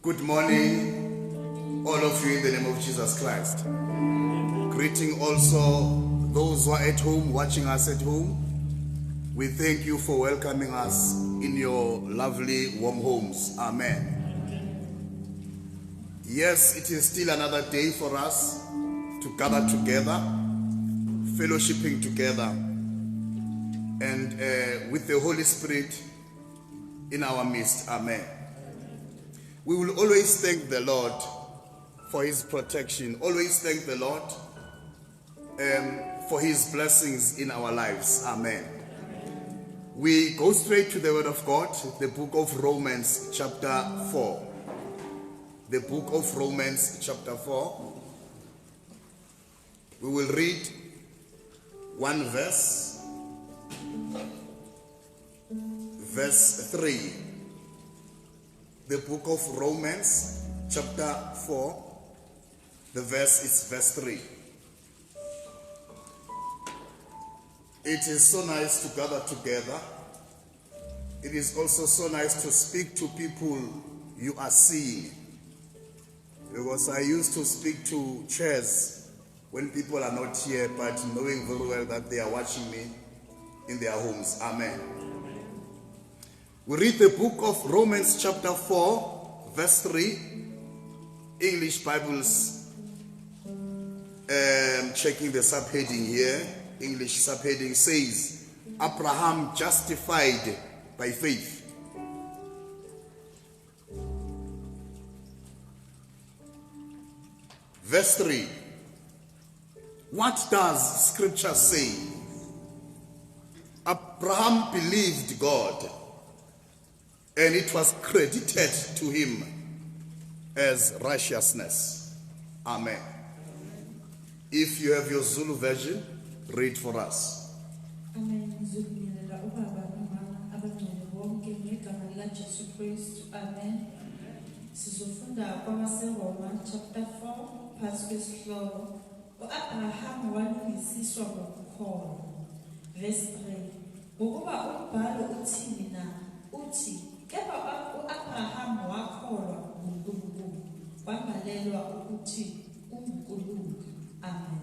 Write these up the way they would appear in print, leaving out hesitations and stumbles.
Good morning, all of you, in the name of Jesus Christ. Greeting also those who are at home, watching us at home. We thank you for welcoming us in your lovely, warm homes. Amen. Yes, it is still another day for us to gather together, fellowshipping together, and with the Holy Spirit in our midst. Amen. We will always thank the Lord for his protection. Always thank the Lord for his blessings in our lives. Amen. We go straight to the word of God, the book of Romans chapter 4. The book of Romans chapter 4. We will read one verse, verse 3. The book of Romans chapter 4, the verse is verse 3. It is so nice to gather together. It is also so nice to speak to people you are seeing. Because I used to speak to chairs when people are not here, but knowing very well that they are watching me in their homes. Amen. We read the book of Romans chapter 4, verse 3. English Bibles, checking the subheading here. English subheading says, Abraham justified by faith. Verse 3. What does scripture say? Abraham believed God, and it was credited to him as righteousness. Amen. If you have your Zulu version, read for us. Amen. Amen. Sizofunda kwabaseRoma chapter 4 phasi kwesihloko uAbraham walungisiswa ngokukholwa. Verse 3. Ngokuba umbhalo uthini na? Uthi kepha uAbraham wakholwa kuNkulunkulu kwambalelwa ukuthi unguNkulunkulu. Amen.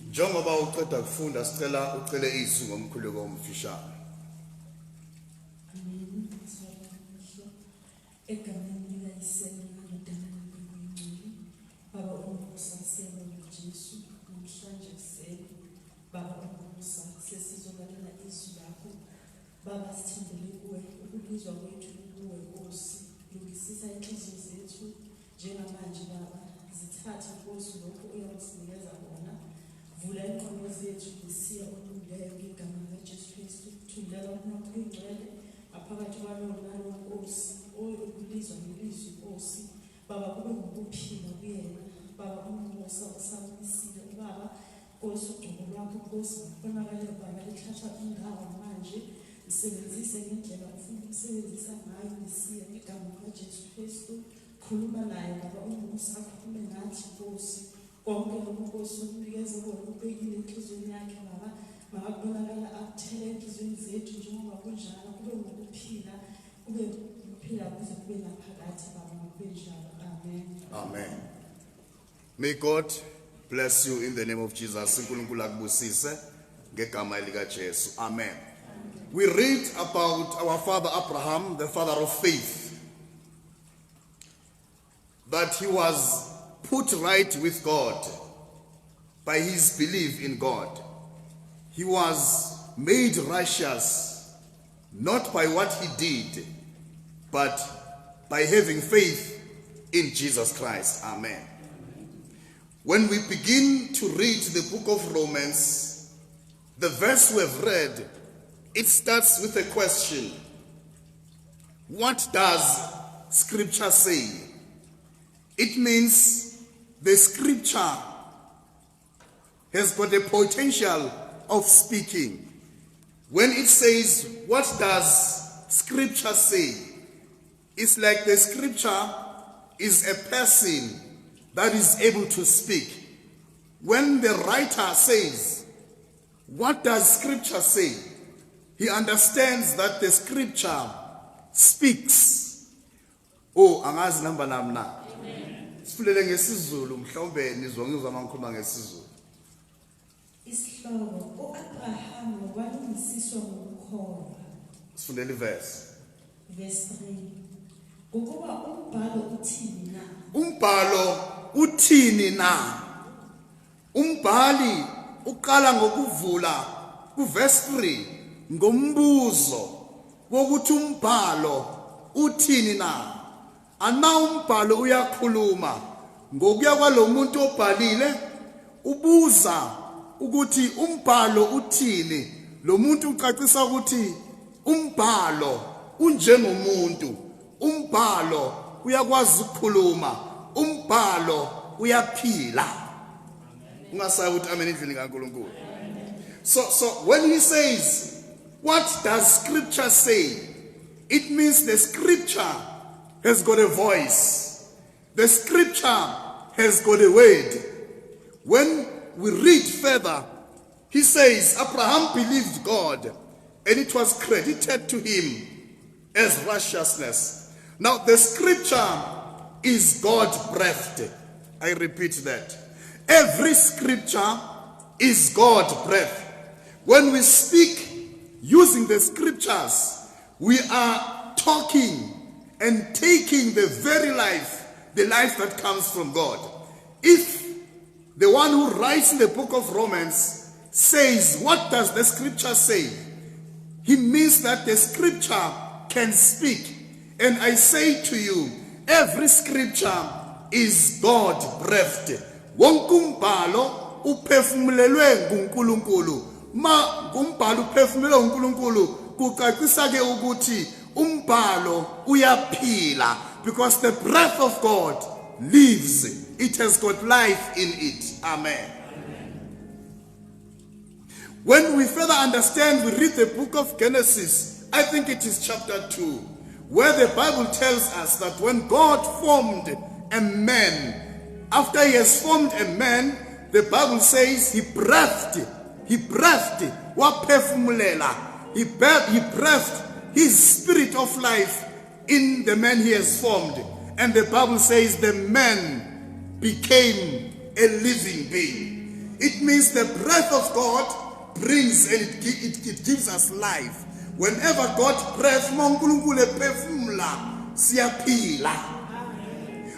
Njengoba uqeda kufunda sicela ucele izwi ngomkhuleko omfishane. Amen. Egameni likaYiseni ngendodana kaNkulunkulu, Baba uNkosi Jesu, namhlanje sisele, Baba uNkosi sesizolalela izwi lakho, Baba sithembele kuwe, ukulizwa kwethu kuwe Nkosi, lungisisa inhliziyo zethu njengamanje Baba, zithathe Nkosi lokho uyakusinikeza kona, vula ingqondo zethu ngisiya olungileyo ngegama likaJesu Kristu, thulela umoya oyingcwele ngaphakathi kwalo nalo Nkosi, okulizwa ngelizwi Nkosi, Baba kube ngokuphila kuyena, Baba uNkosi awusamisile Baba, Nkosi ugcobo lwakho Nkosi ngibonakale Baba lithatha indawo manje, isebenzise ngendlela ufuna ukusebenzisa ngayo ngisiya ngegama likaJesu Kristu, khuluma naye Baba uNkosi akhulume nathi Nkosi, konke lokho Nkosi ukunikeza kona ubekile enhliziyweni yakhe Baba, makubonakala akuthele enhliziyweni zethu njengoba kunjalo, kube ngokuphila, kube ukuphila kuze kube naphakathi Baba kube njalo. Amen. Amen. May God bless you in the name of Jesus. uNkulunkulu akubusise ngegama likaJesu. Amen. We read about our father Abraham, the father of faith, that he was put right with God by his belief in God. He was made righteous not by what he did, but by having faith in Jesus Christ. Amen. When we begin to read the book of Romans, the verse we have read, it starts with a question. What does scripture say? It means the scripture has got a potential of speaking. When it says, what does scripture say? It's like the scripture is a person that is able to speak. When the writer says, what does scripture say? He understands that the scripture speaks. Oh, angazi namba nami na. Sifulele ngesizulu mhlawumbe nizwa ngizwa mangikhuluma ngesizulu. Isihloko uAbraham ngokwalungisiswa ngokukholwa. Sifundele iverse. Verse 3. Ukuba umbhalo uthini na? Umbhalo uthini na? Umbhali uqala ngokuvula kuverse 3 ngombuzo wokuthi umbhalo uthini na. Ana umbhalo uyakhuluma ngokuya kwalomuntu obhalile ubuza ukuthi umbhalo uthini. Lo muntu ucacisa ukuthi umbhalo unjengomuntu. Umbhalo uyakwazi ukukhuluma. Umbhalo uyaphila. Ungasayi ukuthi amen endlini kaNkulunkulu. So when he says, what does scripture say? It means the scripture has got a voice. The scripture has got a word. When we read further, he says, Abraham believed God, and it was credited to him as righteousness. Now, the scripture is God-breathed. I repeat that. Every scripture is God-breathed. When we speak using the scriptures, we are talking and taking the very life, the life that comes from God. If the one who writes in the book of Romans says, what does the scripture say? He means that the scripture can speak. And I say to you, every scripture is God-breathed. Wonke umbhalo uphefumulelwe nguNkulunkulu. Ma ngumbhalo uphefumulelwe nguNkulunkulu kucacisa ke ukuthi umbhalo uyaphila, because the breath of God lives. It has got life in it. Amen. When we further understand, we read the book of Genesis. I think it is chapter 2, where the Bible tells us that when God formed a man, after he has formed a man, the Bible says he breathed, wapefumulela, he breathed his spirit of life in the man he has formed. And the Bible says the man became a living being. It means the breath of God brings and it gives us life. Whenever God breathes, uNkulunkulu ephefumula siyaphila.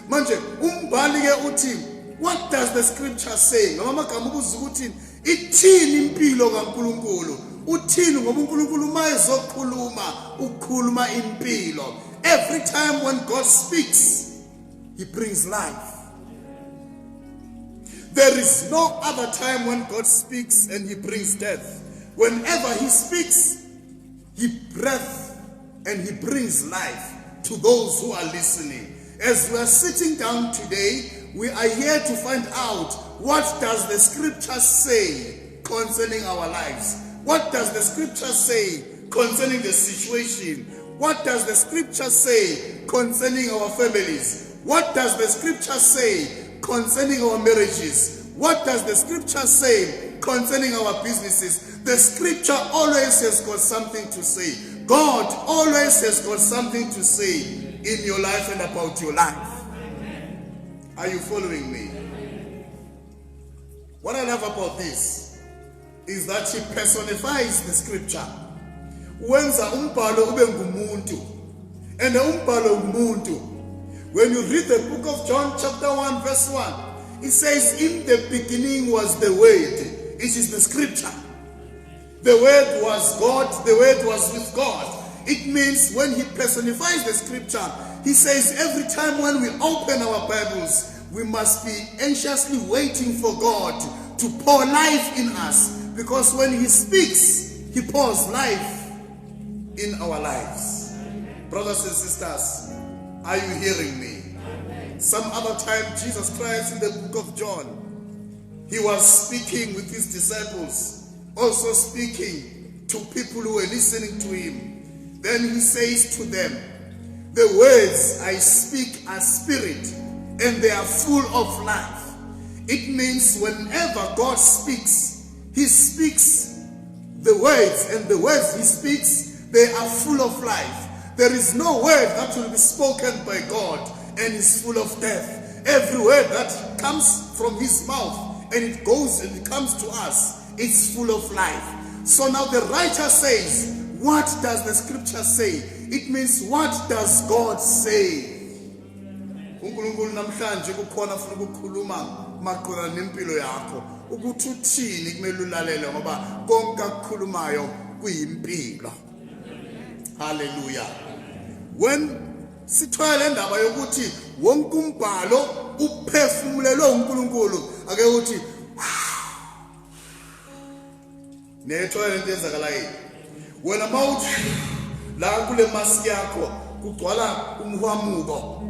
Manje umbhali ke uthi, what does the scripture say? Noma amagama ubuza ukuthi ithini impilo kaNkulunkulu? Uthini ngoba uNkulunkulu mayezokhuluma ukukhuluma impilo. Every time when God speaks, he brings life. There is no other time when God speaks and he brings death. Whenever he speaks, he breathes and he brings life to those who are listening. As we are sitting down today, we are here to find out, what does the scripture say concerning our lives? What does the scripture say concerning the situation? What does the scripture say concerning our families? What does the scripture say concerning our marriages? What does the scripture say concerning our businesses? The scripture always has got something to say. God always has got something to say in your life and about your life. Are you following me? What I love about this is that he personifies the scripture. Wenza umbhalo ube ngumuntu. And umbhalo ngumuntu. When you read the book of John chapter 1 verse 1, it says, in the beginning was the word. It is the scripture. The word was God. The word was with God. It means when he personifies the scripture, he says every time when we open our Bibles, we must be anxiously waiting for God to pour life in us. Because when he speaks, he pours life in our lives. Brothers and sisters, are you hearing me? Some other time, Jesus Christ in the book of John, he was speaking with his disciples, also speaking to people who were listening to him. Then he says to them, the words I speak are spirit and they are full of life. It means whenever God speaks, he speaks the words, and the words he speaks, they are full of life. There is no word that will be spoken by God and is full of death. Every word that comes from his mouth and it goes and it comes to us, it's full of life. So now the writer says, what does the scripture say? It means, what does God say? uNkulunkulu namhlanje kukhona ufuna ukukhuluma maqhura nempilo yakho ukuthi uthini kumele ulalele ngoba konke akukhulumayo kuyimpilo. Hallelujah. When sithwele indaba yokuthi wonke umbhalo uphefumulelwe uNkulunkulu ake uthi nethwele into ezakalayo wena mawuthi la kule mask yakho kugcwala umhwamuko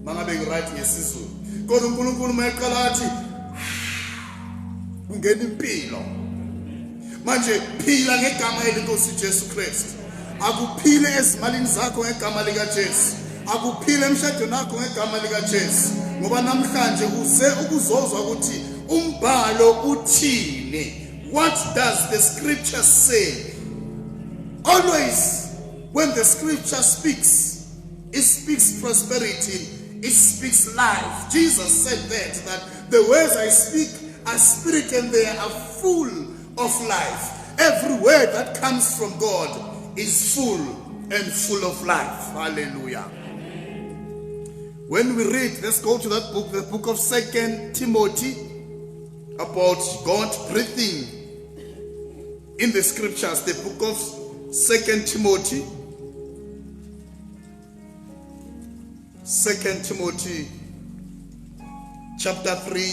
mangabe ngiright ngesizulu kodwa uNkulunkulu mayaqala athi ungena impilo manje phila ngegama leNkosi Jesu Kristu. Akuphile ezimalini zakho ngegama lika Jesu. Akuphile emshadweni wakho ngegama lika Jesu. Ngoba namhlanje uze ukuzozwa ukuthi umbhalo uthini. What does the scripture say? Always when the scripture speaks, it speaks prosperity, it speaks life. Jesus said that the words I speak are spirit and they are full of life. Every word that comes from God is full and full of life. Hallelujah. When we read, let's go to that book, the book of 2 Timothy, about God breathing in the scriptures. The book of 2 Timothy, 2 Timothy chapter 3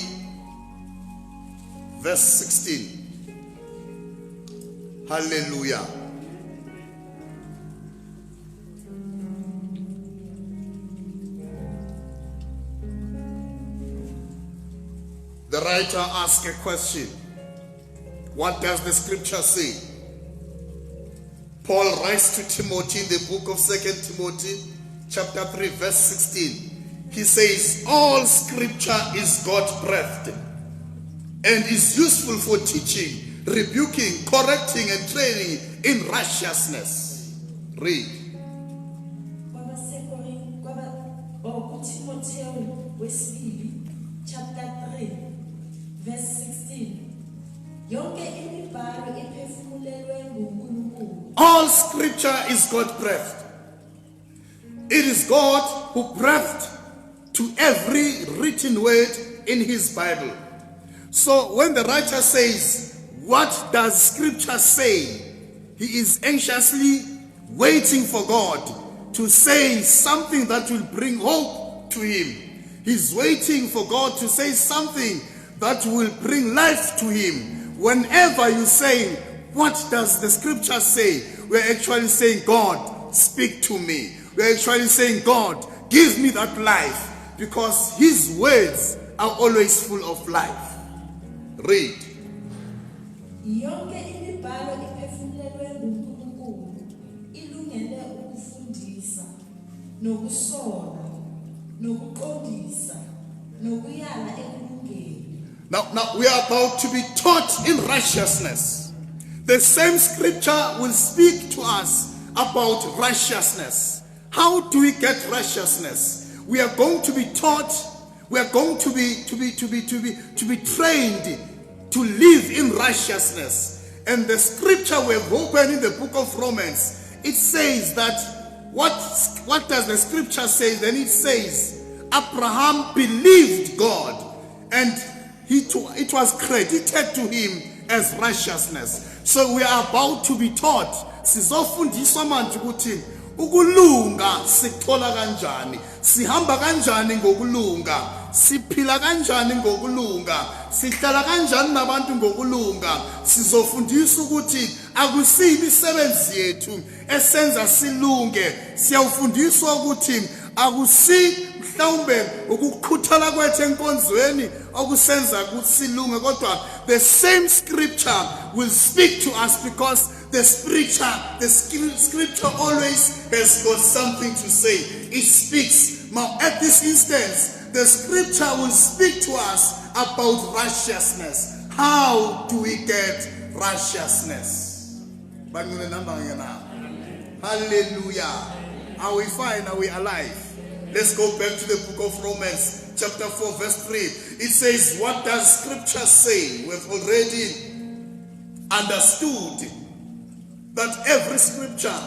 verse 16. Hallelujah. The writer asks a question. What does the scripture say? Paul writes to Timothy in the book of 2 Timothy chapter 3 verse 16. He says, all scripture is God-breathed and is useful for teaching, rebuking, correcting, and training in righteousness. Read. Chapter 3, verse 16. All scripture is God-breathed. It is God who breathed to every written word in his Bible. So when the writer says, what does scripture say? He is anxiously waiting for God to say something that will bring hope to him. He's waiting for God to say something that will bring life to him. Whenever you say, what does the scripture say? We're actually saying, God, speak to me. We're actually saying, God, give me that life. Because his words are always full of life. Read. Now we are about to be taught in righteousness. The same scripture will speak to us about righteousness. How do we get righteousness? We are going to be taught, we are going to be trained to live in righteousness. And the scripture we have opened in the book of Romans, it says that what does the scripture say? Then it says, Abraham believed God and it was credited to him as righteousness. So we are about to be taught. Sizofundiswa manje ukuthi ukulunga sikuthola kanjani, sihamba kanjani ngokulunga, siphila kanjani ngokulunga, sihlala kanjani nabantu ngokulunga. Sizofundiswa ukuthi akusini imisebenzi yethu esenza silunge. Siyafundiswa ukuthi akusi mhlawumbe ukukhuthala kwethu enkonzweni okusenza ukuthi silunge, kodwa the same scripture will speak to us because the scripture always has got something to say. It speaks. Now at this instance, the scripture will speak to us about righteousness. How do we get righteousness? Hallelujah. Are we fine? Are we alive? Let's go back to the book of Romans, chapter 4, verse 3. It says, what does scripture say? We've already understood that every scripture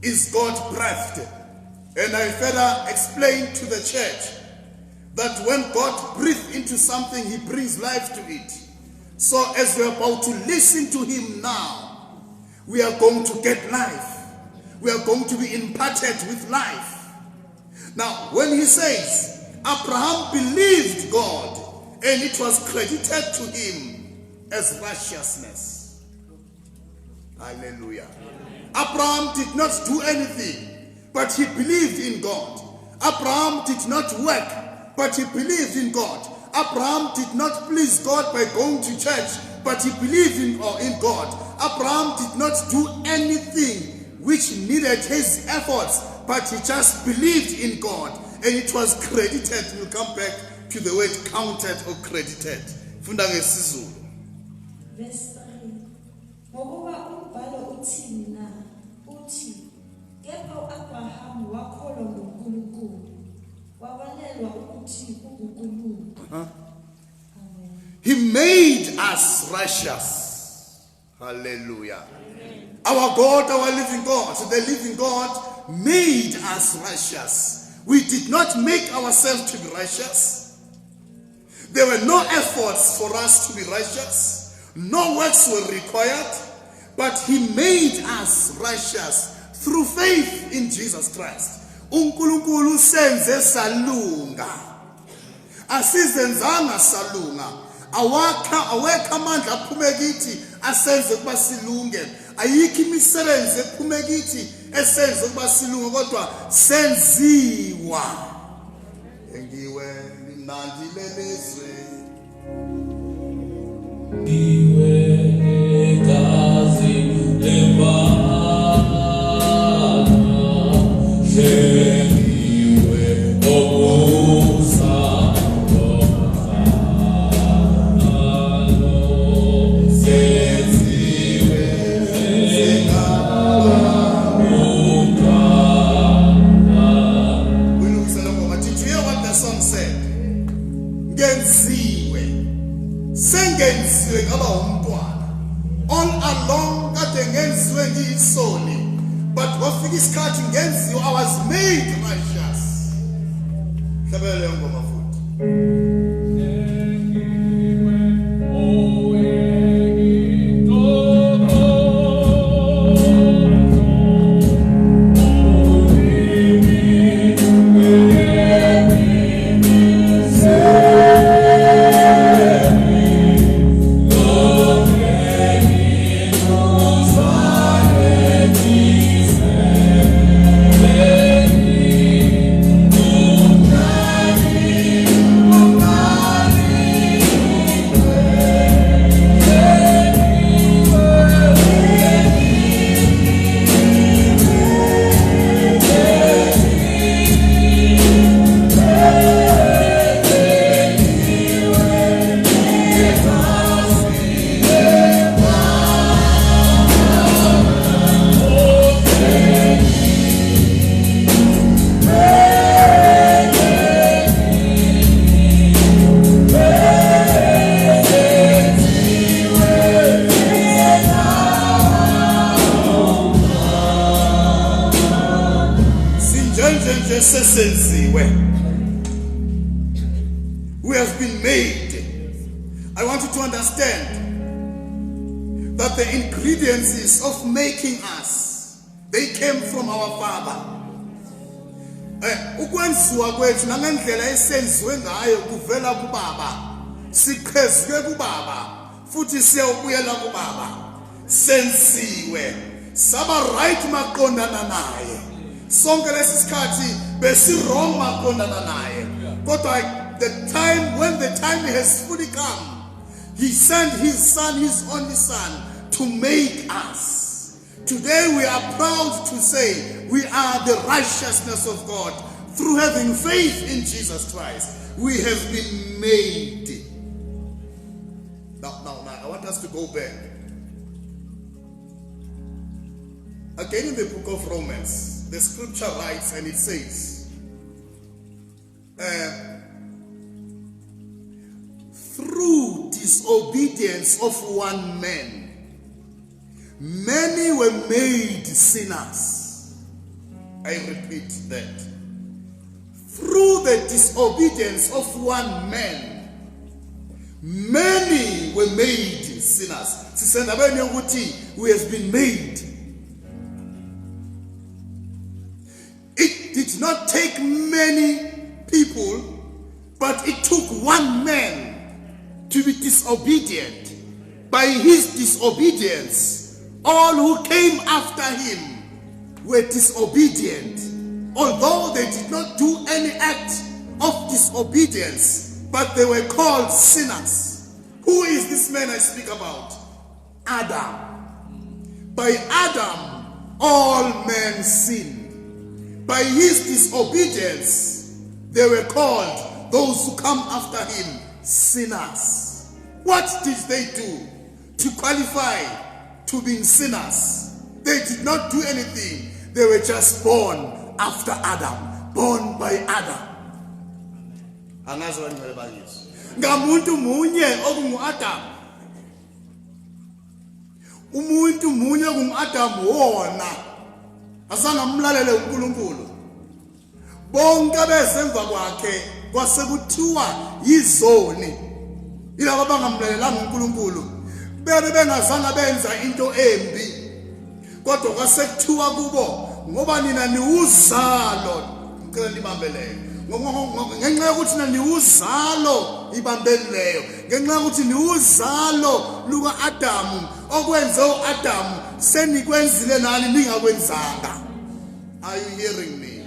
is God-breathed. And I further explained to the church that when God breathes into something, he brings life to it. So as we're about to listen to him now, we are going to get life. We are going to be imparted with life. Now, when he says, Abraham believed God, and it was credited to him as righteousness. Hallelujah. Abraham did not do anything, but he believed in God. Abraham did not work, but he believed in God. Abraham did not please God by going to church, but he believed in God. Abraham did not do anything which needed his efforts, but he just believed in God, and it was credited. We'll come back to the word counted or credited. Funda ngesizulu. Verse 3. Ngokuba umbhalo uthini na? Uthi, kepha u-Abraham wakholwa nguNkulunkulu, wabalelwa ukuthi unguNkulunkulu. Amen. He made us righteous. Hallelujah. Our God, our living God, so the living God made us righteous. We did not make ourselves to be righteous. There were no efforts for us to be righteous. No works were required. But he made us righteous through faith in Jesus Christ. uNkulunkulu senze salunga. Asizenzanga salunga. Awekho amandla aphume kithi asenze kuba silunge. Ayikho imisebenzi ephume kithi esenze ukuba silunge, kodwa senziwa. Engiwe limnandi lelizwe. Iwe gazi embala, iwe omusa all along kade ngenziwe ngiyisoni, but wafika isikhathi ngenziwe, I was made righteous. Hlabele leyo ngoma futhi. We have been made. I want you to understand that the ingredients of making us, they came from our Father. Ukwenziwa kwethu nangendlela esenziwe ngayo kuvela kuBaba. Siqhezwe kuBaba futhi siyobuyela kuBaba. Senziwe saba right maqondana naye. Sonke lesikhathi besi wrong maqondana naye. Kodwa the time, when the time has fully come, he sent his son, his only son, to make us. Today we are proud to say we are the righteousness of God through having faith in Jesus Christ. We have been made. Now, I want us to go back. Again in the book of Romans, the scripture writes and it says, through disobedience of one man, many were made sinners. I repeat that. Through the disobedience of one man, many were made sinners. Who has been made. It did not take many people, but it took one man to be disobedient. By his disobedience, all who came after him were disobedient, although they did not do any act of disobedience, but they were called sinners. Who is this man I speak about? Adam. By Adam, all men sinned. By his disobedience, they were called, those who come after him, sinners. What did they do to qualify to being sinners? They did not do anything. They were just born after Adam, born by Adam. Ngamuntu munye okungu-Adam. Umuntu munye kungu-Adam wona asangamlalele uNkulunkulu. Bonke besemva kwakhe kwasekuthiwa yizoni. Ilabo abangamlalelanga uNkulunkulu bebe bengazange benza into embi. Kodwa kwasekuthiwa kubo ngoba nina niwuzalo. Ngicela libambelele. Ngenxa yokuthi nina niwuzalo ibambeleyo. Ngenxa yokuthi niwuzalo luka-Adamu okwenze u-Adamu senikwenzile nani ningakwenzanga. Are you hearing me?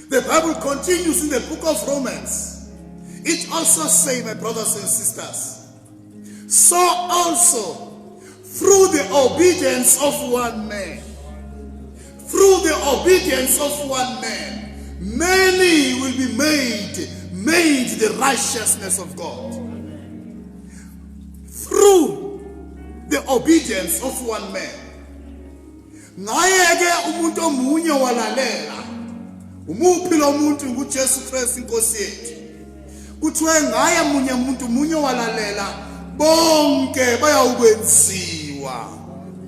The Bible continues in the book of Romans. It also says, my brothers and sisters, so also through the obedience of one man, many will be made the righteousness of God. Through the obedience of one man. Ngayeke umuntu omunye walalela. Umuphi lo muntu nguJesu Kristu inkosi yethu. Kuthiwe ngaye munye walalela bonke bayawukwenziwa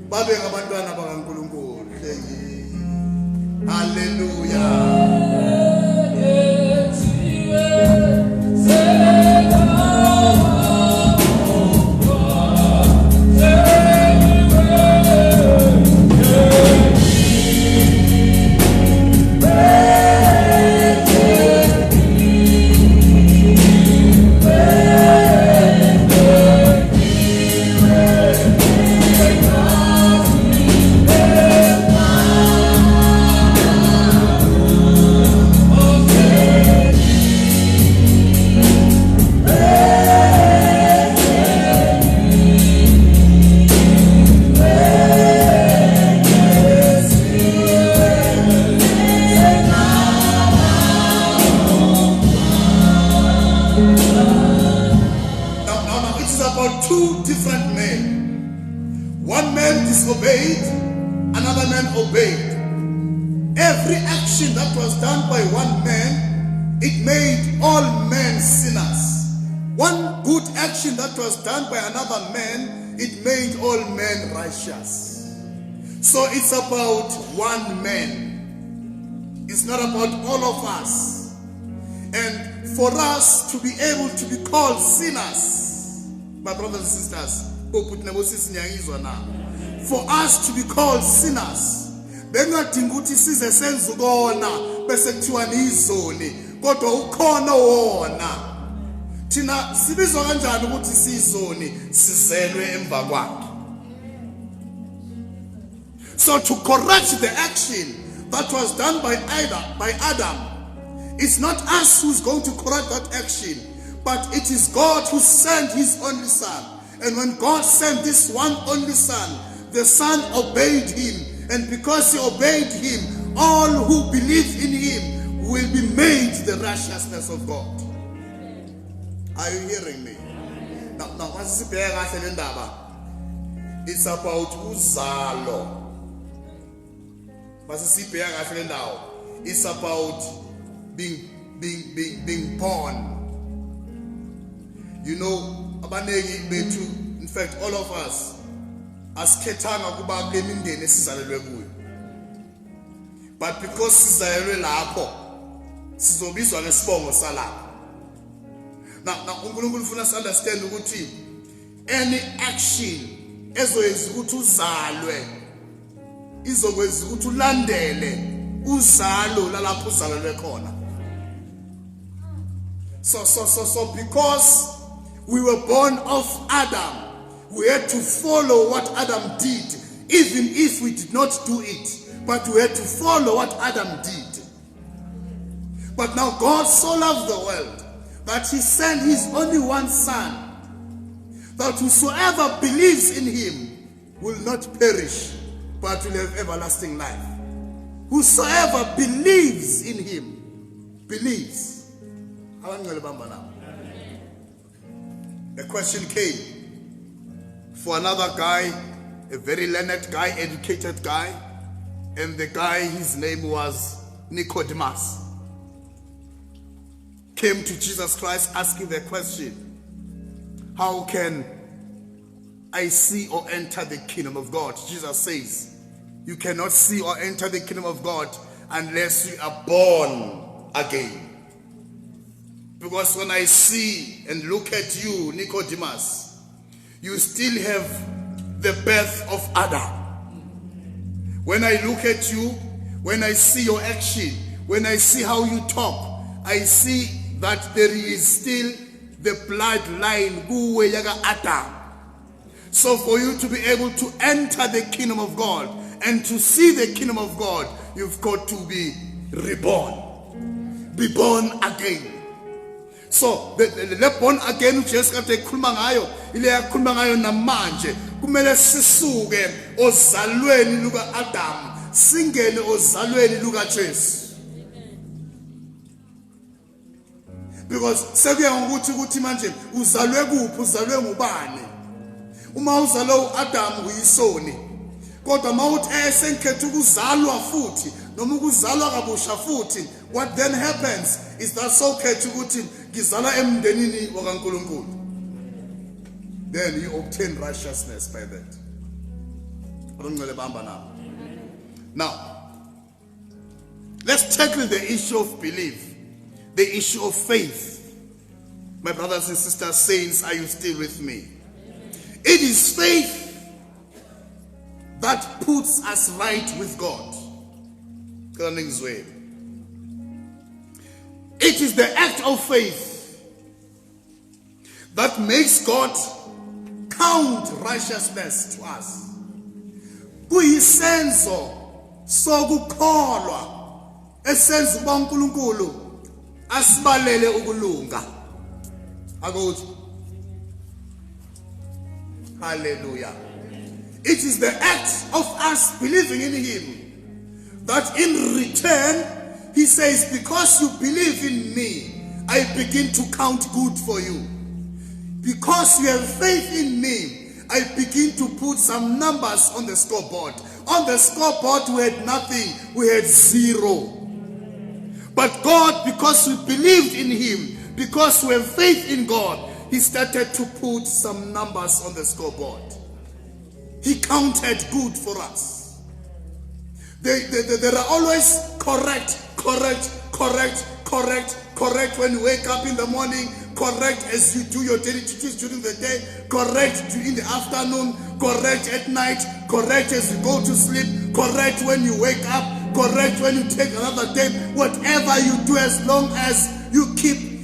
babe ngabantwana bakaNkulunkulu. Hallelujah. Two different men. One man disobeyed, another man obeyed. Every action that was done by one man, it made all men sinners. One good action that was done by another man, it made all men righteous. So it's about one man. It's not about all of us. And for us to be able to be called sinners, my brothers and sisters, for us to be called sinners, bengadinguthi size senze ukona bese kuthiwa niyizoni kodwa ukhona wona. Thina sibizwa kanjani ukuthi siyizoni sizelwe emva kwakhe? So to correct the action that was done by Adam, it's not us who's going to correct that action, but it is God who sent his only son. And when God sent this one only son, the son obeyed him. And because he obeyed him, all who believe in him will be made the righteousness of God. Are you hearing me? Now, It's about uzalo. Masisibheka kahle le ndawo. It's about being born. You know, abanegi bethu, in fact all of us, asikhethanga kuba kule mindeni esizalelwe kuyo. But because sizalelwe lapho, sizobizwa ngesibongo salapho. Now uNkulunkulu ufuna us understand ukuthi any action ezoyenza ukuthi uzalwe izokwenza ukuthi ulandele uzalo lalapho uzalelwe khona. So because we were born of Adam, we had to follow what Adam did, even if we did not do it, but we had to follow what Adam did. But now God so loved the world that he sent his only one son, that whosoever believes in him will not perish, but will have everlasting life. Whosoever believes in him, believes. The question came for another guy, a very learned guy, educated guy, and the guy, his name was Nicodemus, came to Jesus Christ asking the question, how can I see or enter the kingdom of God? Jesus says, you cannot see or enter the kingdom of God unless you are born again. Because when I see and look at you, Nicodemus, you still have the birth of Adam. When I look at you, when I see your action, when I see how you talk, I see that there is still the bloodline Guwe Yaga Adam. So for you to be able to enter the kingdom of God and to see the kingdom of God, you've got to be reborn. Be born again. So the born again uJesu kade ekhuluma ngayo ile yakhuluma ngayo namanje kumele sisuke ozalweni luka Adam singene ozalweni luka Jesu. Because sekuya ngokuthi manje uzalwe kuphi, uzalwe ngubani. Uma uzalwe uAdam uyisoni, kodwa mawuthi esenkhetha ukuzalwa futhi noma ukuzalwa kabusha futhi, what then happens is that sokhetha ukuthi ngizalwa emndenini wakaNkulunkulu. Then you obtain righteousness by that. Now, let's tackle the issue of belief, the issue of faith. My brothers and sisters, saints, are you still with me? It is faith that puts us right with God. It is the act of faith that makes God count righteousness to us. Kuyisenzo sokukholwa esenza uba uNkulunkulu asibalele ukulunga. Akuthi hallelujah. It is the act of us believing in him that in return he says, because you believe in me, I begin to count good for you. Because you have faith in me, I begin to put some numbers on the scoreboard. On the scoreboard we had nothing, we had zero. But God, because we believed in him, because we have faith in God, he started to put some numbers on the scoreboard. He counted good for us. There are always correct when you wake up in the morning, correct as you do your daily duties during the day, correct in the afternoon, correct at night, correct as you go to sleep, correct when you wake up, correct when you take another day. Whatever you do, as long as you keep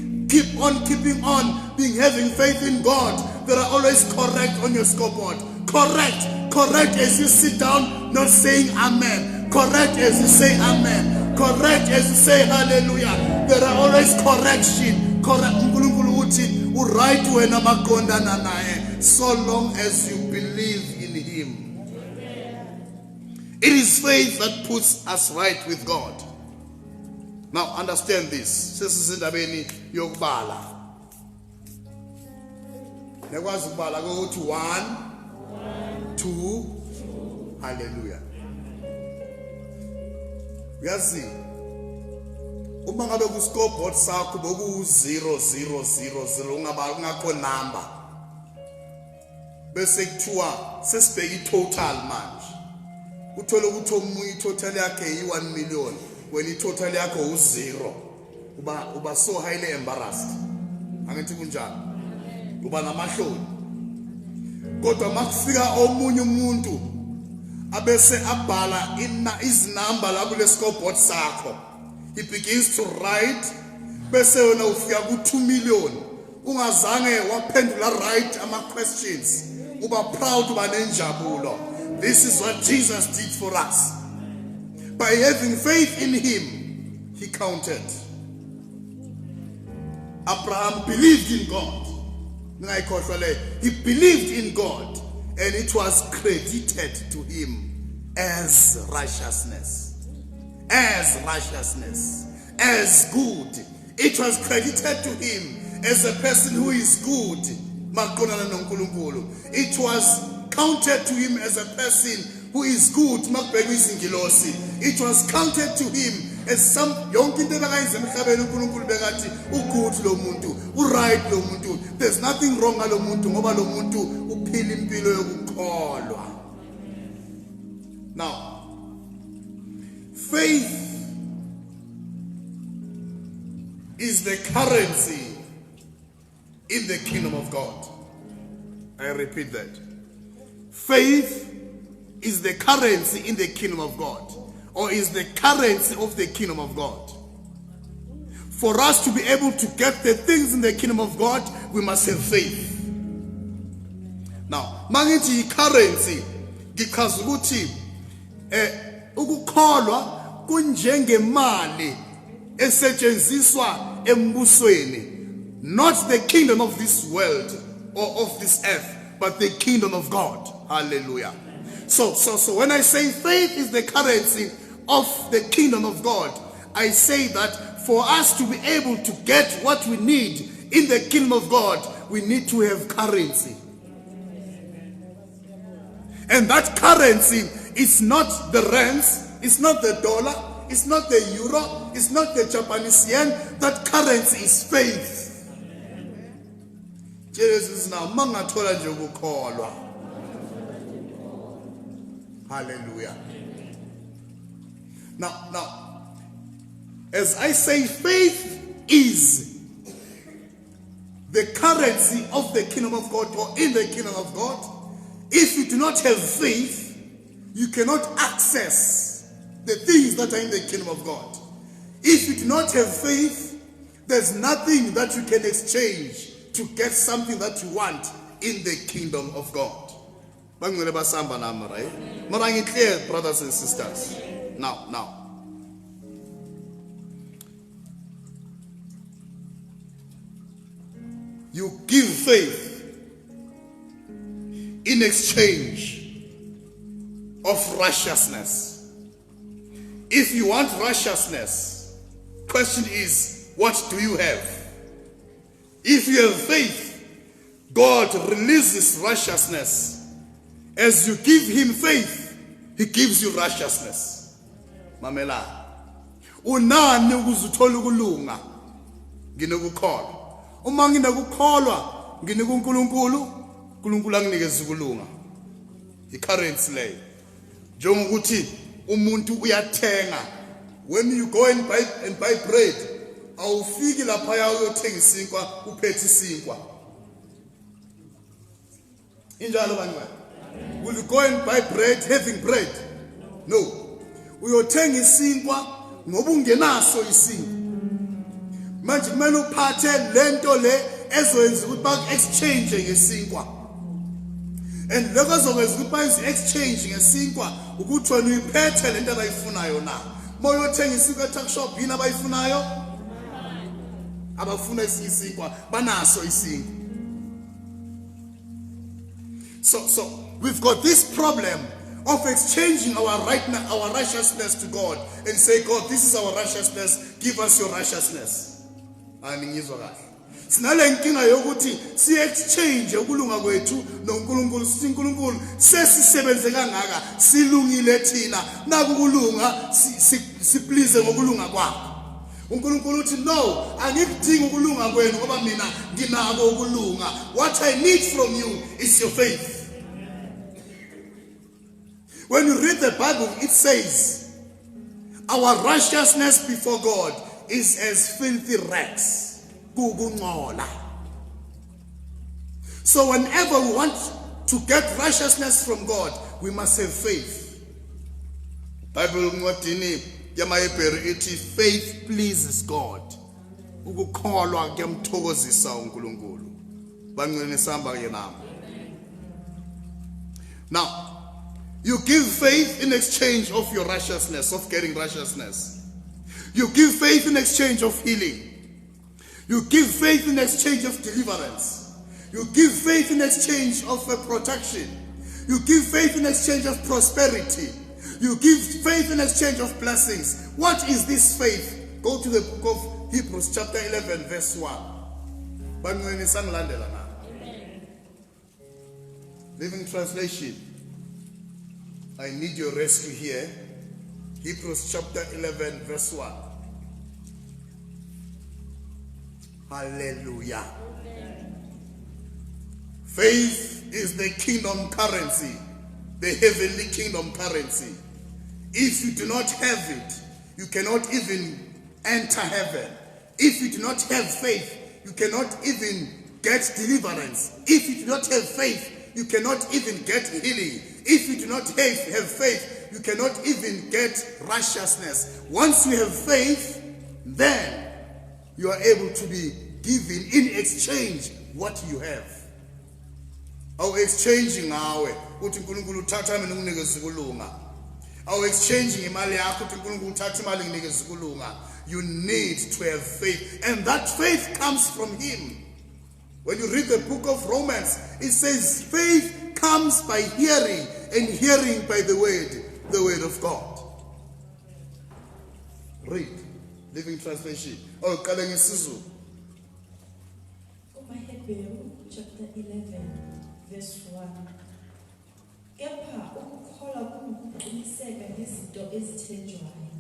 on keeping on, having faith in God, there are always correct on your scoreboard. Correct as you sit down, not saying amen. Correct as you say amen. Correct as you say hallelujah. There are always correction. Correct. Right when so long as you believe in him. It is faith that puts us right with God. Now understand this. Sesizindabeni yokubala. Nekwazi ukubala go to 1, 2. Hallelujah. Uyazi uma ngabe ku scoreboard sakho boku 0000 ungakho number bese kuthiwa sesibheka itotal manje uthola ukuthi omunye itotal yakhe yi1 million wena itotal yakho u0 uba so highly embarrassed angithi kunjalo uba namahloni kodwa makufika omunye umuntu abese abhala izinamba la kule scoreboard sakho, he begins to write bese wena ufika ku2 million ungazange waphendula right ama questions uba proud uba nenjabulo. This is what Jesus did for us. By having faith in him, he counted. Abraham believed in God. He believed in God, and it was credited to him as righteousness. As righteousness. As good. It was credited to him as a person who is good. It was counted to him as a person who is good. It was counted to him as some young kid there's nothing wrong lo muntu uphila impilo yokukholwa. Now, faith is the currency in the kingdom of God. I repeat that. Faith is the currency in the kingdom of God, or is the currency of the kingdom of God. For us to be able to get the things in the kingdom of God, we must have faith. Now, mangithi currency ngikhaza ukuthi ukukholwa kunjengemali esetshenziswa embusweni, not the kingdom of this world or of this earth, but the kingdom of God. Hallelujah. So when I say faith is the currency of the kingdom of God, I say that for us to be able to get what we need in the kingdom of God, we need to have currency. And that currency is not the rands, it's not the dollar, it's not the euro, it's not the Japanese yen. That currency is faith. Jesus now mangathola nje ukukholwa. Hallelujah. Now, as I say, faith is the currency of the kingdom of God, or in the kingdom of God. If you do not have faith, you cannot access the things that are in the kingdom of God. If you do not have faith, there's nothing that you can exchange to get something that you want in the kingdom of God. But I'm clear, brothers and sisters. Now. You give faith in exchange of righteousness. If you want righteousness, question is, what do you have? If you have faith, God releases righteousness. As you give him faith, he gives you righteousness. Mamela. Unani ukuzuthola ukulunga nginokukholwa. Uma nginokukholwa nginikuNkulunkulu, uNkulunkulu anginikeza ukulunga. I-currency leyo. Njengokuthi umuntu uyathenga. When you go and buy bread, awufiki lapha uyothenga isinkwa uphethe isinkwa. Injalo bani? Will you go and buy bread having bread? No. Uyothenga isinkwa ngoba ungenaso isinkwa. Manje kumele uphathe lento le ezoyenza ukuthi baku-exchange ngesinkwa. And lokho ezokwenza ukuthi bayi-exchange ngesinkwa ukuthi wena uyiphethe lento abayifunayo na. Uma uyothenga isinkwa e-tuckshop yini abayifunayo? Abafuna isinkwa banaso isinkwa. So we've got this problem of exchanging our righteousness to God and say, God, this is our righteousness, give us your righteousness. Sinale nkinga yokuthi si exchange ukulunga kwethu noNkulunkulu sithi uNkulunkulu sesisebenze kangaka silungile thina nakukulunga si please ngokulunga kwakho. uNkulunkulu uthi no, angikudingi ukulunga kwenu ngoba mina nginako ukulunga. What I need from you is your faith. When you read the Bible, it says, our righteousness before God is as filthy rags. So whenever we want to get righteousness from God, we must have faith. Bible ngwadini yamaHebrew ithi faith pleases God. Ukukholwa kuyamthokozisa uNkulunkulu. Bangcwele samba ke nami. Now, you give faith in exchange of your righteousness, of getting righteousness. You give faith in exchange of healing. You give faith in exchange of deliverance. You give faith in exchange of protection. You give faith in exchange of prosperity. You give faith in exchange of blessings. What is this faith? Go to the book of Hebrews chapter 11 verse 1. Living Translation. I need your rescue here. Hebrews chapter 11 verse 1. Hallelujah. Faith is the kingdom currency, the heavenly kingdom currency. If you do not have it, you cannot even enter heaven. If you do not have faith, you cannot even get deliverance. If you do not have faith, you cannot even get healing. If you do not have faith, you cannot even get righteousness. Once you have faith, then you are able to be given in exchange what you have. Our exchanging our uthi uNkulunkulu uthatha mina unginikeze ukulunga. Our exchanging imali yakho uthi uNkulunkulu uthatha imali nginikeze ukulunga. You need to have faith, and that faith comes from him. When you read the book of Romans, it says faith comes by hearing, and hearing by the word of God. Read Living Translation. Oh, kala ngesizulu. KumaHebrew chapter 11 verse 1. Kepha ukukholwa kungukuqiniseka ngezinto ezithenjwayo.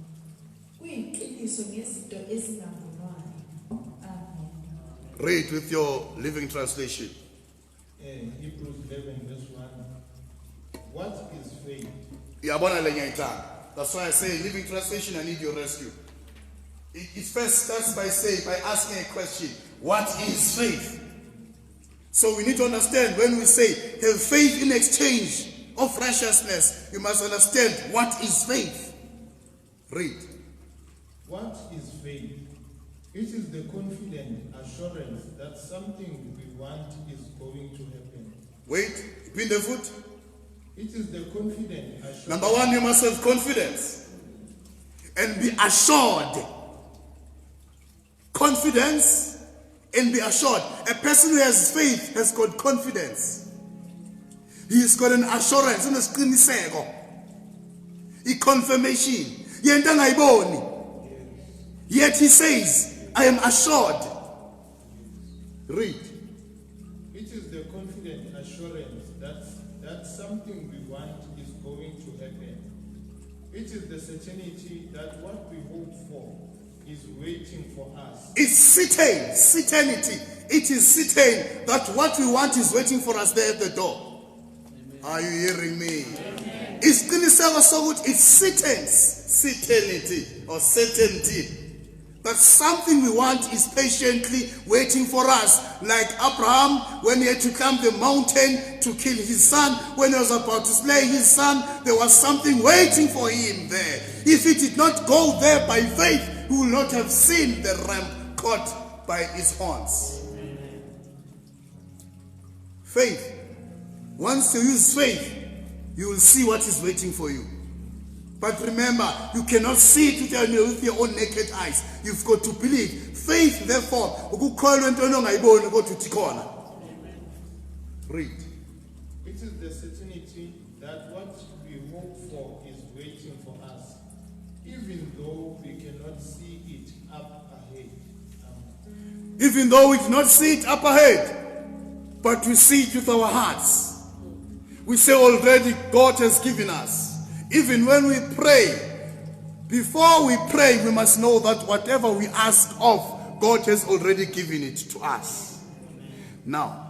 Kuyiqiniso ngezinto ezingabonwayo. Amen. Read with your Living Translation. Hebrews 11 verse 1. What is faith? Yabona le nyayithanda. That's why I say Living Translation, I need your rescue. It first starts by asking a question. What is faith? So we need to understand when we say have faith in exchange of righteousness, you must understand what is faith. Read. What is faith? It is the confident assurance that something we want is going to happen. Wait, pin the foot. It is the confident assurance. Number one, you must have confidence and be assured. Confidence and be assured. A person who has faith has got confidence. He's got an assurance, a confirmation. Yet he says, I am assured. Read. It is the confident assurance that something we want is going to happen. It is the certainty that what we hope for is waiting for us. It's certainty. It is certain that what we want is waiting for us there at the door. Amen. Are you hearing me? Amen. It's certainty or certainty that something we want is patiently waiting for us. Like Abraham, when he had to climb the mountain to kill his son, when he was about to slay his son, there was something waiting for him there. If he did not go there by faith, he will not have seen the ram caught by its horns. Faith. Once you use faith, you will see what is waiting for you. But remember, you cannot see it with your own naked eyes. You've got to believe. Faith, therefore, read. It is the certainty that what we hope for is waiting for us, even though we cannot see it up ahead. Even though we do not see it up ahead, but we see it with our hearts. We say already God has given us. Even when we pray, before we pray, we must know that whatever we ask of, God has already given it to us. Now,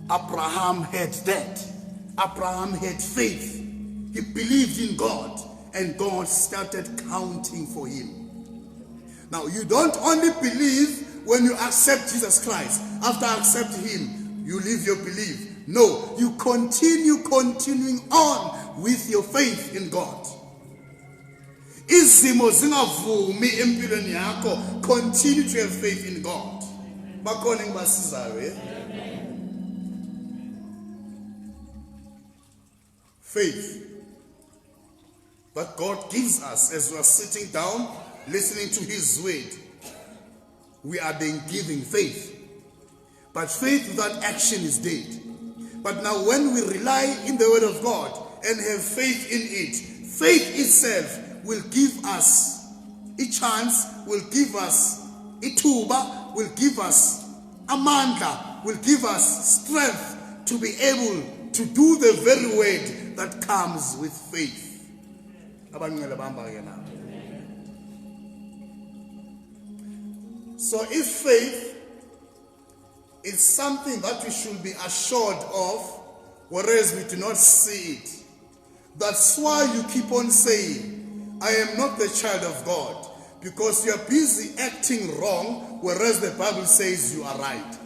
Abraham had that. Abraham had faith. He believed in God, and God started counting for him. Now, you don't only believe when you accept Jesus Christ. After accepting him, you leave your belief. No, you continuing on with your faith in God. Izimo zingavumi empilweni yakho, continue to have faith in God. Bakhona ngibasizayo. Faith that God gives us as we are sitting down, listening to his word. We are being given faith. But faith without action is dead. But now when we rely in the word of God and have faith in it, faith itself will give us a chance, will give us ithuba, will give us amandla, will give us strength to be able to do the very word that comes with faith. So if faith is something that we should be assured of, whereas we do not see it, that's why you keep on saying, I am not the child of God, because you are busy acting wrong, whereas the Bible says you are right.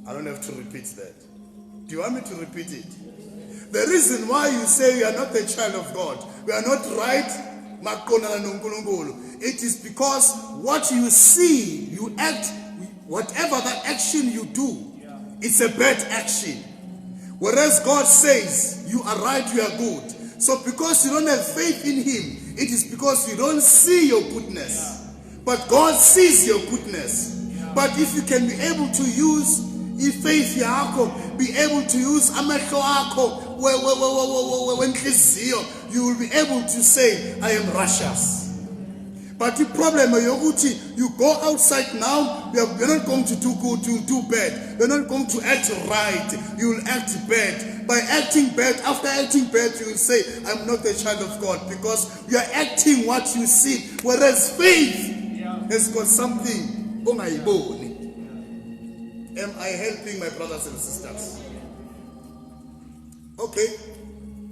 I don't have to repeat that. Do you want me to repeat it? The reason why you say you are not the child of God, we are not right, it is because what you see, you act, whatever that action you do, it's a bad action. Whereas God says, you are right, you are good. So because you don't have faith in him, it is because you don't see your goodness. But God sees your goodness. But if you can be able to use faith yakho, be able to use amehlo akho, you will be able to say, I am righteous. But the problem is you go outside now, you're not going to do good, you do bad. You're not going to act right, you will act bad. By acting bad, after acting bad, you will say, I'm not the child of God, because you are acting what you see. Whereas faith has got something. Am I helping my brothers and sisters? Okay,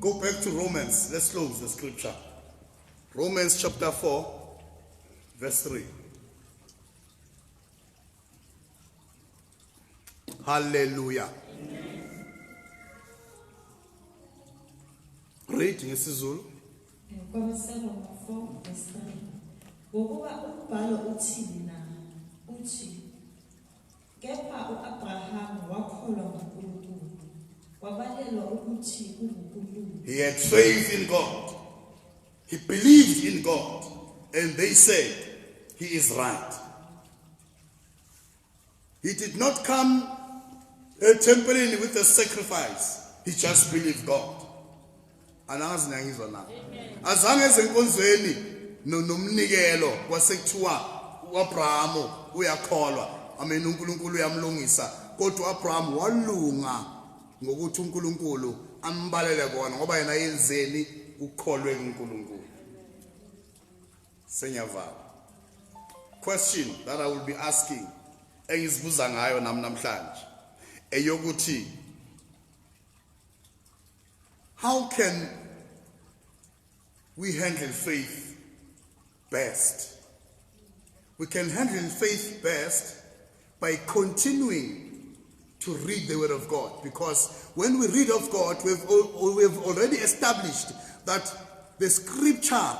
go back to Romans. Let's close the scripture. Romans chapter 4. Verse 3. Hallelujah. Read ngesizulu. KwaMasaloma 4 verse 3. Ngokuba umbhalo uthini na? Uthi kepha uAbraham wakholwa nguNkulunkulu. Wabalelwa ukuthi unguNkulunkulu. He had faith in God. He believed in God. And they said, he is right. He did not come tempering with a sacrifice. He just believed God. And as long as enkonzweni nomnikelo kwasekuthiwa uAbraham uyakholwa, amen, uNkulunkulu uyamlungisa, kodwa uAbraham walunga ngokuthi uNkulunkulu ambalele kona ngoba yena yenzeni ukholwe kuNkulunkulu. Question that I will be asking engizibuza ngayo namhlanje eyokuthi, how can we handle faith best? We can handle faith best by continuing to read the word of God, because when we read of God, we've already established that the scripture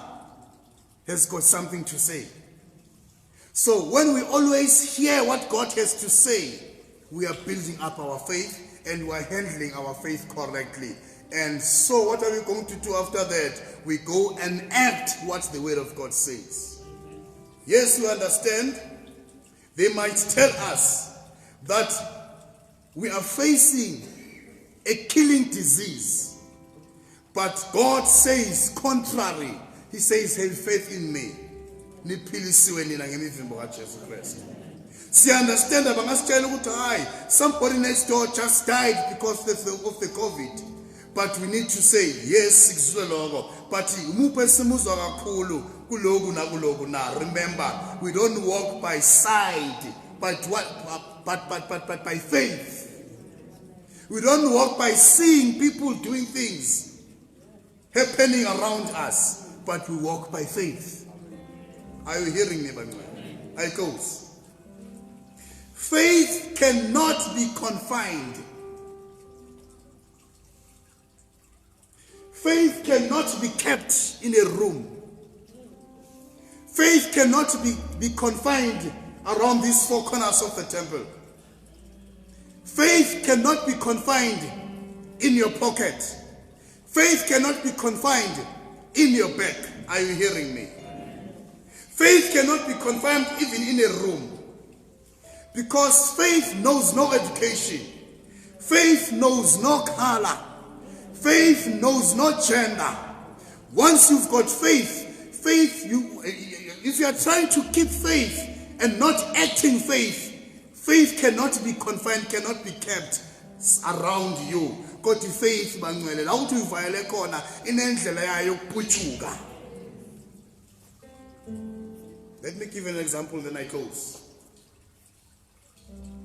has got something to say. So when we always hear what God has to say, we are building up our faith and we are handling our faith correctly. And so what are we going to do after that? We go and act what the word of God says. Yes, you understand? They might tell us that we are facing a killing disease. But God says contrary. He says, have faith in me. niphilisiwe nina ngemivimbo kaJesu Kristu. Understand abangasitshela ukuthi hayi, somebody next door just died because of the COVID. But we need to say yes, sikuzwe lokho. But umuphe simuzwa kakhulu kuloku nakuloku na. Remember, we don't walk by sight, but by faith. We don't walk by seeing people doing things happening around us, but we walk by faith. Are you hearing me, Bangla? I goes. Faith cannot be confined. Faith cannot be kept in a room. Faith cannot be confined around these four corners of the temple. Faith cannot be confined in your pocket. Faith cannot be confined in your back. Are you hearing me? Faith cannot be confined even in a room. Because faith knows no education. Faith knows no color. Faith knows no gender. Once you've got faith, if you are trying to keep faith and not acting faith, faith cannot be confined, cannot be kept around you. Kodwa faith bangcwele la uthi uvayele khona inendlela yayo yokupuchuka. Let me give an example, then I close.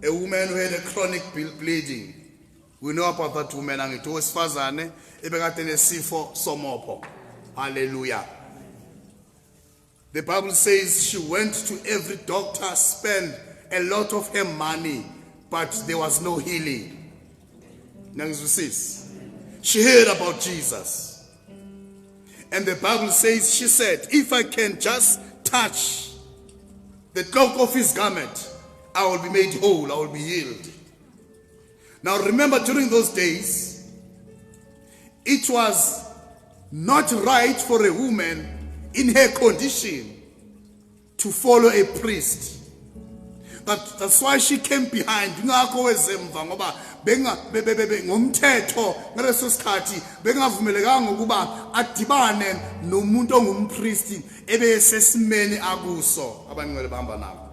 A woman who had a chronic bleeding. We know about that woman, and it was Fazane, ebekade nesifo somopo. Hallelujah. The Bible says she went to every doctor, spent a lot of her money, but there was no healing. She heard about Jesus. And the Bible says, she said, if I can just touch the cloak of his garment, I will be made whole, I will be healed. Now remember, during those days, it was not right for a woman in her condition to follow a priest. That's why she came behind. Ngomthetho ngaleso sikhathi bengavumelekanga ukuba adibane nomuntu ongumpriest ebesesimene akuso abangcwele bahamba nabo.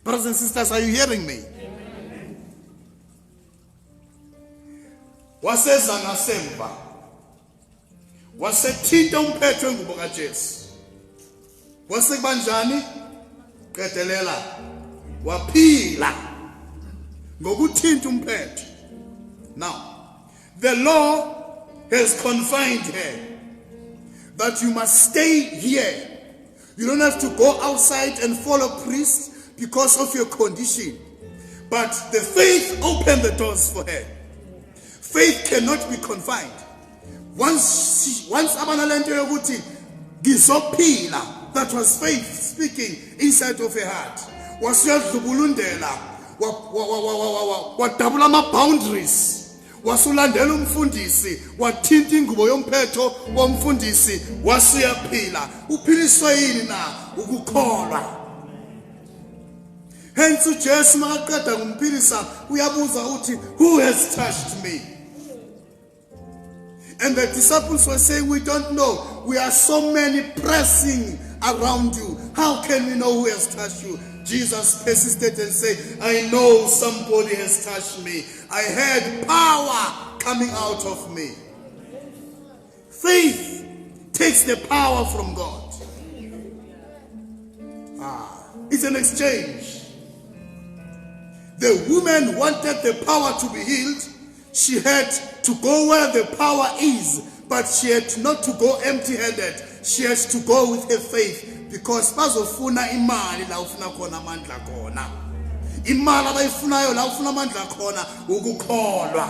Brothers and sisters, are you hearing me? Waseza ngasemva wasethinta umphetho wengubo kaJesu. Wasekubanjani? Qedelela waphila ngokuthinta umphetho. Now, the law has confined her that you must stay here. You don't have to go outside and follow priests because of your condition. But the faith opened the doors for her. Faith cannot be confined. Once abanalento yokuthi gizophila, that was faith speaking inside of her heart. Wasiyadlubulundela wadabula ama-boundaries, wasulandela umfundisi, wathinta ingubo yomphetho womfundisi, wasiyaphila. Uphiliswe yini na? Ukukholwa. Hence uJesu makaqeda ngumphilisa uyabuza uthi, who has touched me? And the disciples were saying, we don't know. We are so many pressing around you. How can we know who has touched you? Jesus persisted and said, I know somebody has touched me. I heard power coming out of me. Faith takes the power from God. It's an exchange. The woman wanted the power to be healed. She had to go where the power is, but she had not to go empty-handed. She has to go with her faith, because bazofuna imali la ufuna khona amandla khona. Imali abayifunayo la ufuna amandla khona ukukholwa.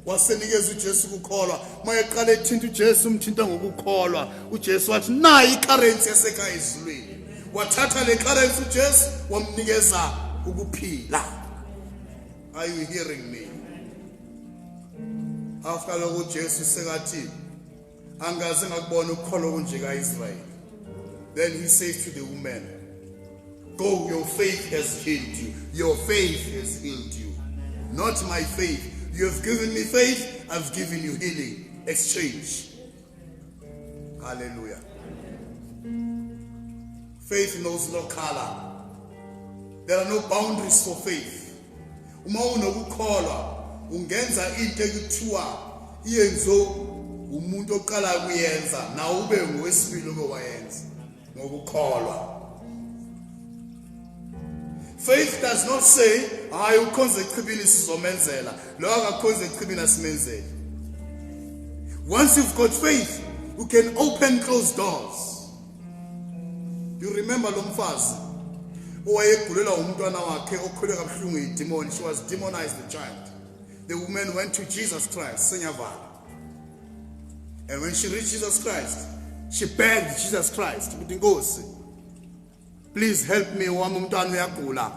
Wasenikeza uJesu ukukholwa. Mayeqala ethinta uJesu umthinta ngokukholwa. uJesu wathi nayi icurrency yasekhaya ezulwini. Wathatha le currency uJesu wamnikeza ukuphila. Are you hearing me? After lokho uJesu sekathi angaze ngakubona ukukholwa kunje kaIsrael. Then he says to the woman, go, your faith has healed you. Your faith has healed you. Not my faith. You have given me faith, I've given you healing. Exchange. Hallelujah. Faith knows no color. There are no boundaries for faith. Uma unokukholwa ungenza into ekuthiwa iyenzo umuntu oqala kuyenza na ube ngowesibili owayenza ngokukholwa. Faith does not say, hayi ukhonze echibini sizomenzela, lo akakhonze echibini asimenzele. Once you've got faith, you can open closed doors. You remember lo mfazi owayegulela umntwana wakhe okhulwe kabuhlungu yidemon. She was demonized, the child. The woman went to Jesus Christ, Senyavala. And when she reached Jesus Christ, she begged Jesus Christ, please help me, umntwana uyagula.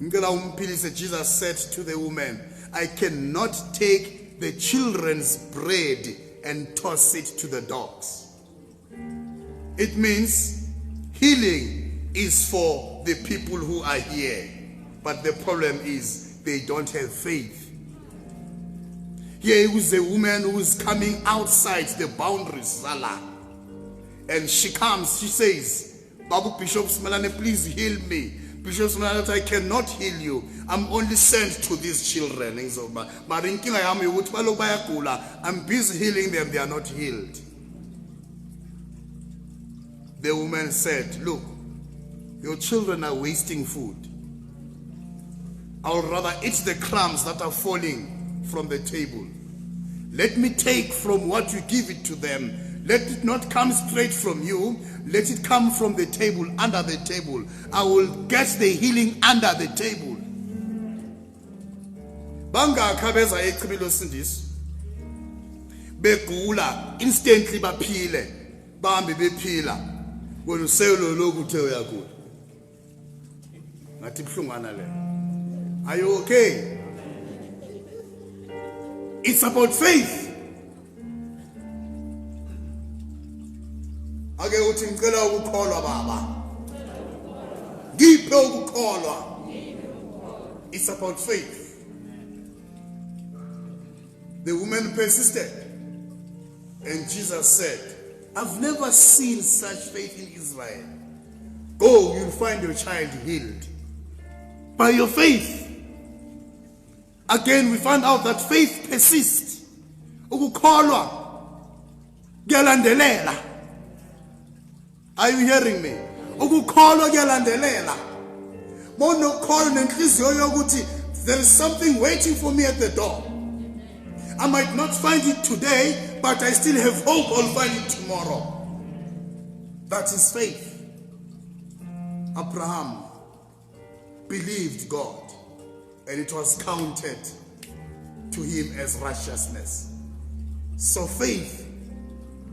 Ngicela umphilise. Jesus said to the woman, I cannot take the children's bread and toss it to the dogs. It means healing is for the people who are here, but the problem is they don't have faith. Here is a woman who is coming outside the boundaries, and she comes, she says, Babu Bishop Smalane, please heal me. Bishop Smalane, I cannot heal you. I'm only sent to these children. I'm busy healing them, they are not healed. The woman said, look, your children are wasting food. I would rather eat the crumbs that are falling from the table. Let me take from what you give it to them. Let it not come straight from you. Let it come from the table, under the table. I will get the healing under the table. Banga kabeza echibilo sindis. Begula instantly baphile. Bambi bephila. Wena uselo lokuthe uyagula. Ngathi buhlungana le. Are you okay? It's about faith. Ake uthi ngicela ukukholwa baba. Ngiphe ukukholwa. It's about faith. The woman persisted. And Jesus said, I've never seen such faith in Israel. Go, you'll find your child healed. By your faith. Again, we find out that faith persists. Ukukholwa kuyalandelela. Are you hearing me? Ukukholwa kuyalandelela. Monokholwa nenhliziyo yokuthi there is something waiting for me at the door. I might not find it today, but I still have hope I'll find it tomorrow. That is faith. Abraham believed God, and it was counted to him as righteousness. So faith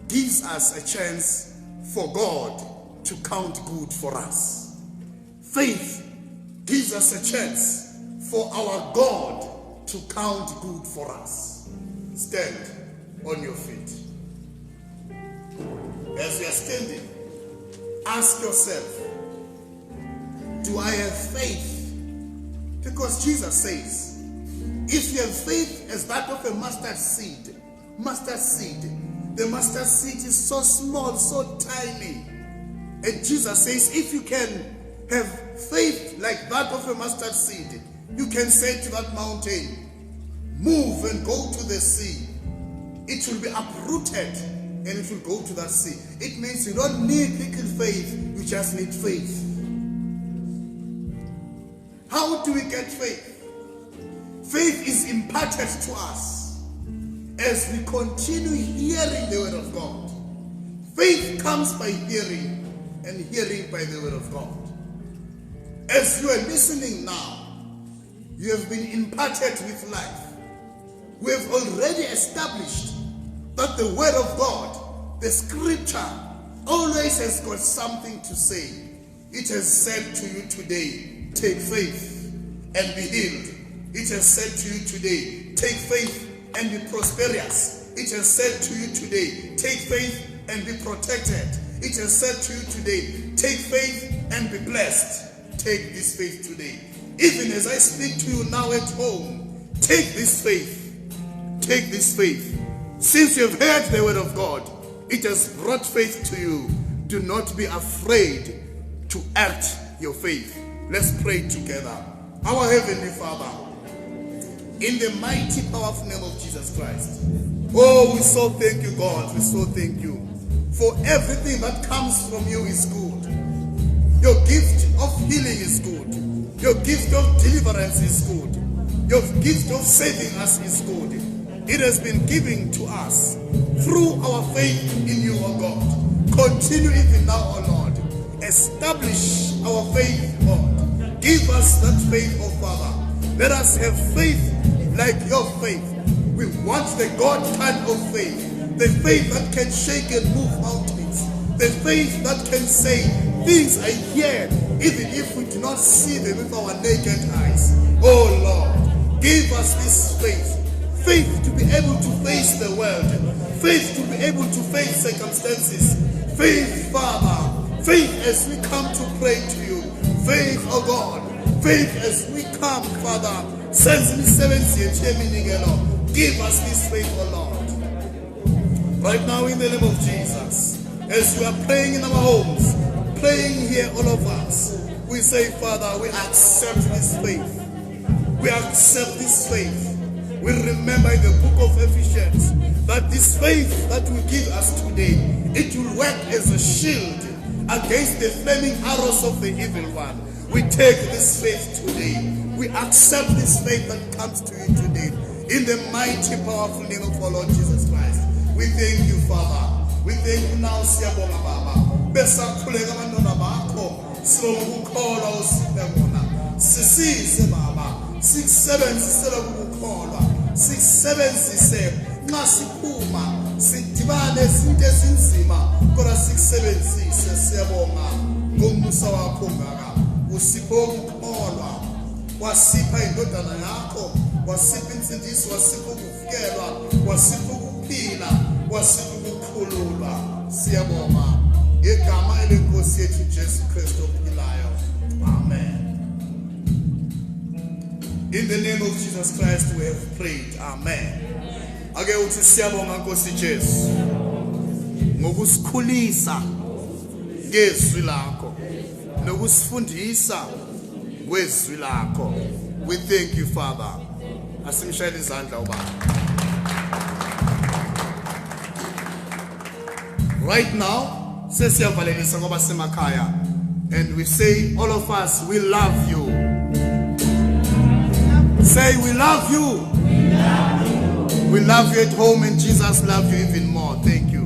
gives us a chance for God to count good for us. Faith gives us a chance for our God to count good for us. Stand on your feet. As you are standing, ask yourself, do I have faith? Because Jesus says, if you have faith as that of a mustard seed, the mustard seed is so small, so tiny. And Jesus says, if you can have faith like that of a mustard seed, you can say to that mountain, move and go to the sea. It will be uprooted and it will go to that sea. It means you don't need little faith, you just need faith. How do we get faith? Faith is imparted to us as we continue hearing the word of God. Faith comes by hearing, and hearing by the word of God. As you are listening now, you have been imparted with life. We have already established that the word of God, the scripture, always has got something to say. It has said to you today, take faith and be healed. It has said to you today, take faith and be prosperous. It has said to you today, take faith and be protected. It has said to you today, take faith and be blessed. Take this faith today. Even as I speak to you now at home, take this faith. Take this faith. Since you have heard the word of God, It has brought faith to you. Do not be afraid to act your faith. Let's pray together. Our Heavenly Father, in the mighty, powerful name of Jesus Christ. Oh, we so thank you, God. We so thank you. For everything that comes from you is good. Your gift of healing is good. Your gift of deliverance is good. Your gift of saving us is good. It has been given to us through our faith in you, O God. Continue even now, O Lord. Establish our faith, Lord. Give us that faith, O Father. Let us have faith like your faith. We want the God kind of faith. The faith that can shake and move mountains. The faith that can say things are here even if we do not see them with our naked eyes. Oh Lord, give us this faith. Faith to be able to face the world. Faith to be able to face circumstances. Faith, Father. Faith as we come to pray to you. Faith, oh God. Faith as we come, Father. Give us this faith, oh Lord. Right now in the name of Jesus, as we are praying in our homes, praying here, all of us, we say, Father, we accept this faith. We accept this faith. We remember in the book of Ephesians that this faith that will give us today, it will work as a shield against the flaming arrows of the evil one. We take this faith today. We accept this faith that comes to you today. In the mighty, powerful name of our Lord Jesus Christ. We thank you, Father. We thank you now, Siyabonga Baba. Besakhuleka abantwana bakho sokukholwa usibona. Sisize Baba. Sikusebenzisele ukukholwa. Sikusebenzise nxa siphuma sidibane izinto ezinzima kodwa sikusebenzise. Siyabonga ngomusa wakho ngaka. Usipho ukukholwa. Wasipha indodana yakho. Wasipha insindiso, wasipha ukuvikelwa, wasipha ukuphila, wasipha ukukhululwa. Siyabonga ngegama elenkosi yethu Jesu Kristu ophilayo. Amen. In the name of Jesus Christ we have prayed. Amen. Ake uthi siyabonga Nkosi Jesu ngokusikhulisa ngezwi lakho nokusifundisa ngezwi lakho. We thank you, Father. Asimshayele izandla ubaba. Right now, sesiyavalelisa ngoba semakhaya, and we say all of us, we love you. Say we love you. We love you. We love you at home, and Jesus loves you even more. Thank you.